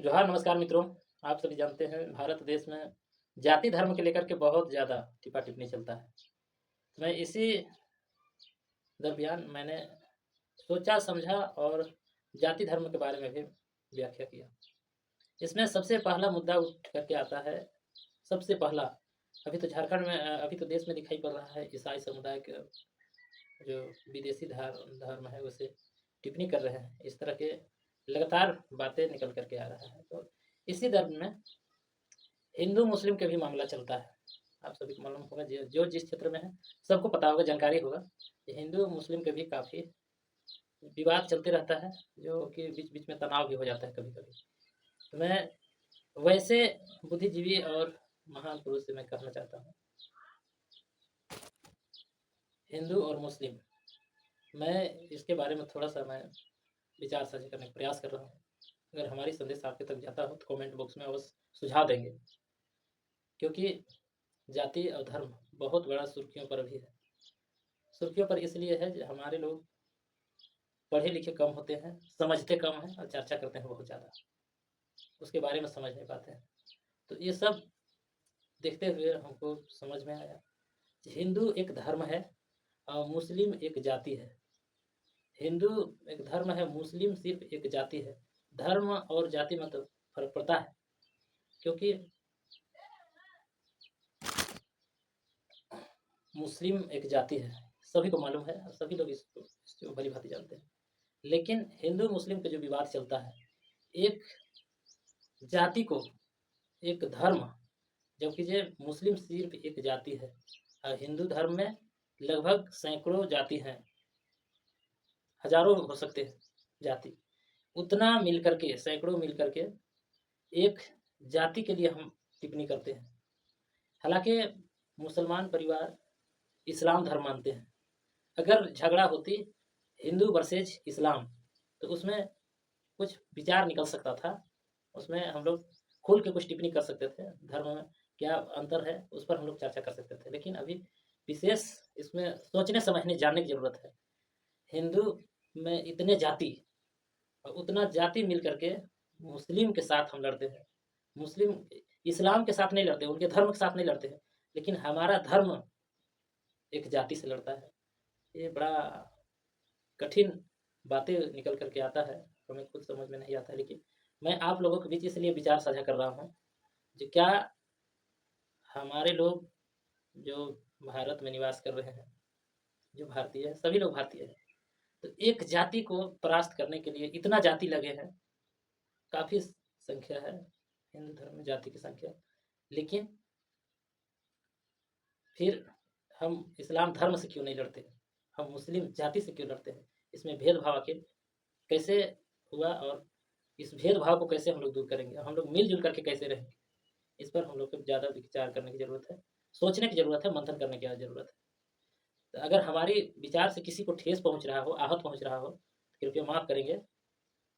जोहार, नमस्कार मित्रों। आप सभी जानते हैं भारत देश में जाति धर्म के लेकर के बहुत ज़्यादा टिपा-टिप्पणी चलता है। मैं इसी दरमियान मैंने सोचा समझा और जाति धर्म के बारे में भी व्याख्या किया। इसमें सबसे पहला मुद्दा उठ कर के आता है, सबसे पहला अभी तो झारखंड में अभी तो देश में दिखाई पड़ रहा है ईसाई समुदाय के जो विदेशी धर्म है उसे टिप्पणी कर रहे हैं। इस तरह के लगातार बातें निकल कर के आ रहा है। तो इसी धर्म में हिंदू मुस्लिम के भी मामला चलता है। आप सभी को मालूम होगा जो जिस क्षेत्र में है सबको पता होगा, जानकारी होगा कि हिंदू मुस्लिम के भी काफ़ी विवाद चलते रहता है, जो कि बीच-बीच में तनाव भी हो जाता है कभी-कभी। तो मैं वैसे बुद्धिजीवी और महान पुरुष से मैं कहना चाहता हूँ, हिंदू और मुस्लिम, मैं इसके बारे में थोड़ा-सा मैं विचार साझा करने का प्रयास कर रहा हूँ। अगर हमारी संदेश आपके तक जाता हो तो कमेंट बॉक्स में अवश्य सुझाव देंगे, क्योंकि जाति और धर्म बहुत बड़ा सुर्खियों पर भी है। सुर्खियों पर इसलिए है कि हमारे लोग पढ़े लिखे कम होते हैं, समझते कम हैं और चर्चा करते हैं बहुत ज़्यादा। उसके बारे में समझ नहीं पाते हैं। तो ये सब देखते हुए हमको समझ में आया कि हिंदू एक धर्म है और मुस्लिम एक जाति है। हिंदू एक धर्म है, मुस्लिम सिर्फ एक जाति है। धर्म और जाति में तो फ़र्क पड़ता है, क्योंकि मुस्लिम एक जाति है, सभी को मालूम है और सभी लोग इसको भली-भाँति जानते हैं। लेकिन हिंदू मुस्लिम का जो विवाद चलता है, एक जाति को, एक धर्म, जबकि ये मुस्लिम सिर्फ एक जाति है और हिंदू धर्म में लगभग सैकड़ों जाति हैं, हज़ारों हो सकते हैं जाति। उतना मिल कर के, सैकड़ों मिल कर के एक जाति के लिए हम टिप्पणी करते हैं। हालाँकि मुसलमान परिवार इस्लाम धर्म मानते हैं। अगर झगड़ा होती हिंदू वर्सेज़ इस्लाम, तो उसमें कुछ विचार निकल सकता था। उसमें हम लोग खुल के कुछ टिप्पणी कर सकते थे। धर्म में क्या अंतर है, उस पर हम लोग चर्चा कर सकते थे। लेकिन अभी विशेष इसमें सोचने समझने जानने की ज़रूरत है। हिंदू में इतने जाति और उतना जाति मिल कर के मुस्लिम के साथ हम लड़ते हैं। मुस्लिम इस्लाम के साथ नहीं लड़ते, उनके धर्म के साथ नहीं लड़ते हैं, लेकिन हमारा धर्म एक जाति से लड़ता है। ये बड़ा कठिन बातें निकल कर के आता है, हमें खुद समझ में नहीं आता है। लेकिन मैं आप लोगों के बीच इसलिए विचार साझा कर रहा हूँ कि क्या हमारे लोग जो भारत में निवास कर रहे हैं, जो भारतीय हैं, सभी लोग भारतीय हैं, तो एक जाति को परास्त करने के लिए इतना जाति लगे हैं, काफ़ी संख्या है हिंदू धर्म में जाति की संख्या। लेकिन फिर हम इस्लाम धर्म से क्यों नहीं लड़ते? हम मुस्लिम जाति से क्यों लड़ते हैं? इसमें भेदभाव आखिर कैसे हुआ और इस भेदभाव को कैसे हम लोग दूर करेंगे? हम लोग मिल-जुल करके कैसे रहेंगे? इस पर हम लोग को ज़्यादा विचार करने की ज़रूरत है, सोचने की ज़रूरत है, मंथन करने की ज़रूरत है। तो अगर हमारी विचार से किसी को ठेस पहुँच रहा हो, आहत पहुँच रहा हो, तो कृपया माफ़ करेंगे।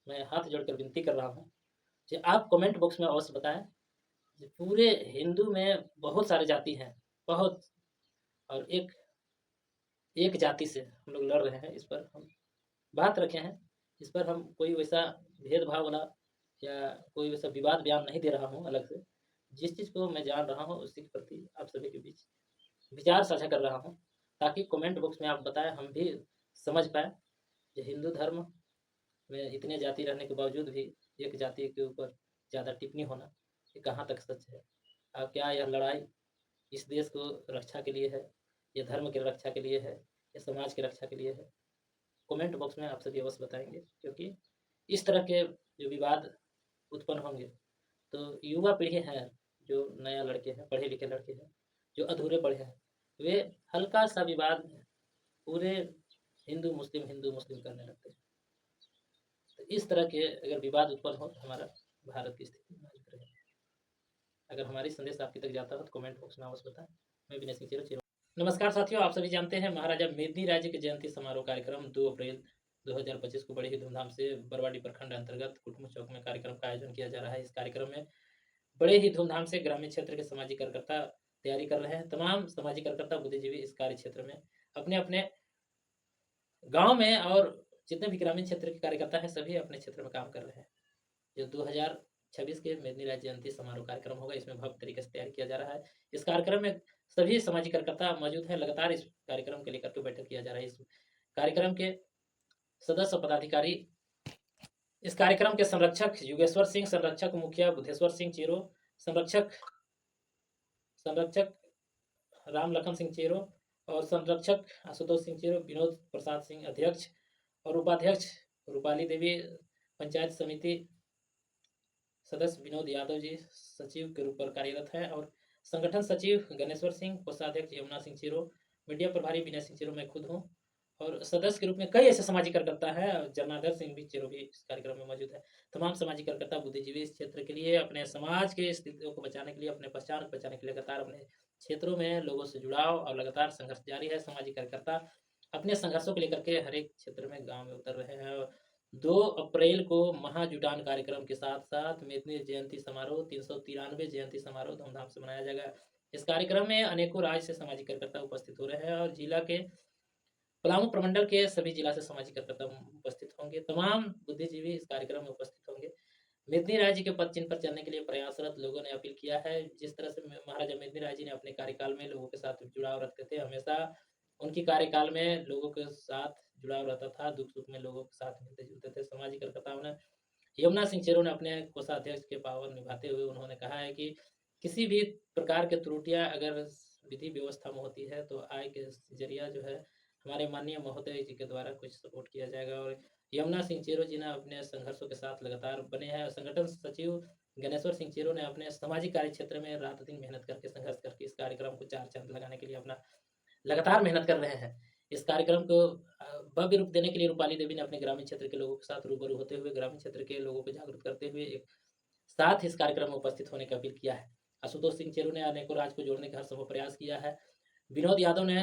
मैं हाथ जोड़कर विनती कर रहा हूँ कि आप कमेंट बॉक्स में अवश्य बताएँ कि पूरे हिंदू में बहुत सारे जाति हैं, बहुत, और एक जाति से हम लोग लड़ रहे हैं। इस पर हम बात रखे हैं। इस पर हम कोई वैसा भेदभाव वाला या कोई वैसा विवाद बयान नहीं दे रहा हूँ अलग से। जिस चीज़ को मैं जान रहा हूँ उसी के प्रति आप सभी के बीच विचार साझा कर रहा हूँ, ताकि कमेंट बॉक्स में आप बताएँ, हम भी समझ पाएँ कि हिंदू धर्म में इतने जाति रहने के बावजूद भी एक जाति के ऊपर ज़्यादा टिप्पणी होना, ये कहाँ तक सच है? और क्या यह लड़ाई इस देश को रक्षा के लिए है, या धर्म की रक्षा के लिए है, या समाज की रक्षा के लिए है? कमेंट बॉक्स में आप सभी अवश्य बताएँगे, क्योंकि इस तरह के जो विवाद उत्पन्न होंगे, तो युवा पीढ़ी है, जो नया लड़के हैं, पढ़े-लिखे लड़के हैं, जो अधूरे पढ़े हैं, वे हल्का-सा विवाद में पूरे हिंदू मुस्लिम करने लगते हैं। तो इस तरह के अगर विवाद उत्पन्न हो, तो हमारा भारत की स्थिति नाजुक रहेगी। अगर हमारी संदेश आपके तक जाता हो तो कमेंट बॉक्स में अवश्य बताएँ। मैं विनय सिंह चिरो। नमस्कार साथियों, आप सभी जानते हैं महाराजा मेदिनी राय जी के जयंती समारोह कार्यक्रम 2 अप्रैल 2025 को बड़े ही धूमधाम से बरवाडी प्रखंड अंतर्गत कुटुम्ब चौक में कार्यक्रम का आयोजन किया जा रहा है। इस कार्यक्रम में बड़े ही धूमधाम से ग्रामीण क्षेत्र के सामाजिक कार्यकर्ता तैयारी कर रहे हैं। तमाम सामाजिक कार्यकर्ता, बुद्धिजीवी इस कार्य क्षेत्र में अपने-अपने गाँव में, और जितने भी ग्रामीण क्षेत्र के कार्यकर्ता हैं, सभी अपने क्षेत्र में काम कर रहे हैं। जो 26 के मेदिनी राज जयंती समारोह कार्यक्रम होगा। इसमें भव्य तरीके से तैयार किया जा रहा है। इस कार्यक्रम में सभी सामाजिक कार्यकर्ता मौजूद हैं। लगातार इस कार्यक्रम को लेकर के बैठक किया जा रहा है। इस कार्यक्रम के सदस्य पदाधिकारी, इस कार्यक्रम के संरक्षक योगेश्वर सिंह, संरक्षक मुखिया बुद्धेश्वर सिंह चेरो, संरक्षक संरक्षक राम लखन सिंह चेरो और संरक्षक आशुतोष सिंह चेरो, विनोद प्रसाद सिंह अध्यक्ष और उपाध्यक्ष रूपाली देवी, पंचायत समिति सदस्य विनोद यादव जी सचिव के रूप में कार्यरत हैं और संगठन सचिव गणेश्वर सिंह, कोषाध्यक्ष यमुना सिंह चेरो, मीडिया प्रभारी विनय सिंह चेरो, मैं खुद हूँ और सदस्य के रूप में कई ऐसे सामाजिक कार्यकर्ता है। जनार्दन सिंह भी चेरो भी इस कार्यक्रम में मौजूद है। तमाम सामाजिक कार्यकर्ता बुद्धिजीवी इस क्षेत्र के लिए, अपने समाज के स्थितियों को बचाने के लिए, अपने पहचान को बचाने के लिए लगातार अपने क्षेत्रों में लोगों से जुड़ाव और लगातार संघर्ष जारी है। सामाजिक कार्यकर्ता अपने संघर्षों को लेकर के हर एक क्षेत्र में गांव में उतर रहे हैं और 2 अप्रैल को महाजुटान कार्यक्रम के साथ-साथ मेदिनी जयंती समारोह 393 जयंती समारोह धूमधाम से मनाया जाएगा। इस कार्यक्रम में अनेकों राज्य से सामाजिक कार्यकर्ता उपस्थित हो रहे हैं और जिला के पलामू प्रमंडल के सभी जिला से सामाजिक कार्यकर्ता उपस्थित होंगे। तमाम बुद्धिजीवी इस कार्यक्रम में उपस्थित होंगे। मेदिनी राय जी के पद चिन्ह पर चलने के लिए प्रयासरत लोगों ने अपील किया है। जिस तरह से महाराजा मेदिनी राय जी ने अपने कार्यकाल में लोगों के साथ जुड़ाव रखते थे, हमेशा उनकी कार्यकाल में लोगों के साथ जुड़ाव रहता था, दुख-सुख में लोगों के साथ मिलते-जुलते थे। सामाजिक कार्यकर्ताओं ने यमुना सिंह चेरो ने अपने कोषाध्यक्ष के पावर निभाते हुए उन्होंने कहा है कि किसी भी प्रकार की त्रुटियाँ अगर विधि व्यवस्था में होती है तो आय के ज़रिया जो है हमारे माननीय महोदय जी के द्वारा कुछ सपोर्ट किया जाएगा और यमुना सिंह चेरो जी ने अपने संघर्षों के साथ लगातार बने हैं। संगठन सचिव गणेश्वर सिंह चेरो ने अपने सामाजिक कार्य क्षेत्र में रात-दिन मेहनत करके, संघर्ष करके इस कार्यक्रम को 4 चाँद लगाने के लिए अपना लगातार मेहनत कर रहे हैं। इस कार्यक्रम को भव्य रूप देने के लिए रूपाली देवी ने अपने ग्रामीण क्षेत्र के लोगों के साथ रूबरू होते हुए, ग्रामीण क्षेत्र के लोगों को जागरूक करते हुए एक साथ इस कार्यक्रम में उपस्थित होने की अपील किया है। आशुतोष सिंह चेरो ने अनेकों राज्य को जोड़ने का हर संभव प्रयास किया है। विनोद यादव ने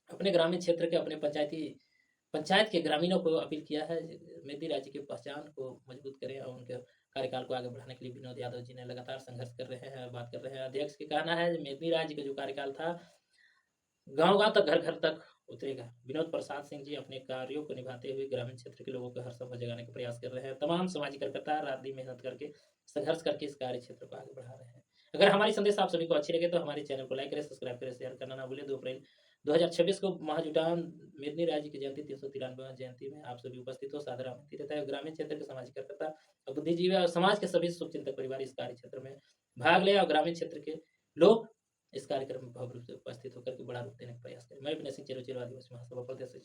अपने ग्रामीण क्षेत्र के अपने पंचायत के ग्रामीणों को अपील किया है, मेदिनी राज्य की पहचान को मजबूत करें और उनके कार्यकाल को आगे बढ़ाने के लिए विनोद यादव जी ने लगातार संघर्ष कर रहे हैं, बात कर रहे हैं। अध्यक्ष का कहना है मेदिनी राज्य का जो कार्यकाल था, गाँव-गाँव तक, घर-घर तक उतरेगा। विनोद प्रसाद सिंह जी अपने कार्यों को निभाते हुए ग्रामीण क्षेत्र के लोगों को हर संभव जगाने का प्रयास कर रहे हैं। तमाम सामाजिक कार्यकर्ता रात-दिन मेहनत करके, संघर्ष करके इस कार्य क्षेत्र को आगे बढ़ा रहे हैं। अगर हमारी संदेश आप सभी को अच्छी लगे तो हमारे चैनल को लाइक करें, सब्सक्राइब करें, शेयर करना ना भूलें। 2 अप्रैल 2026 को महाजुटान मेदिनी राय जी की जयंती 393वां जयंती में आप सभी उपस्थित हो, सादर आमंत्रित रहता है। ग्रामीण क्षेत्र के सामाजिक कार्यकर्ता और बुद्धिजीवी और समाज के सभी शुभचिंतक परिवार इस कार्य क्षेत्र में भाग लें और ग्रामीण क्षेत्र के लोग इस कार्यक्रम में भव्य रूप से उपस्थित होकर के बड़ा रूप देने का प्रयास करें। मैं विनय सिंह चेरो, आदिवासी महासभा प्रदेश सचिव।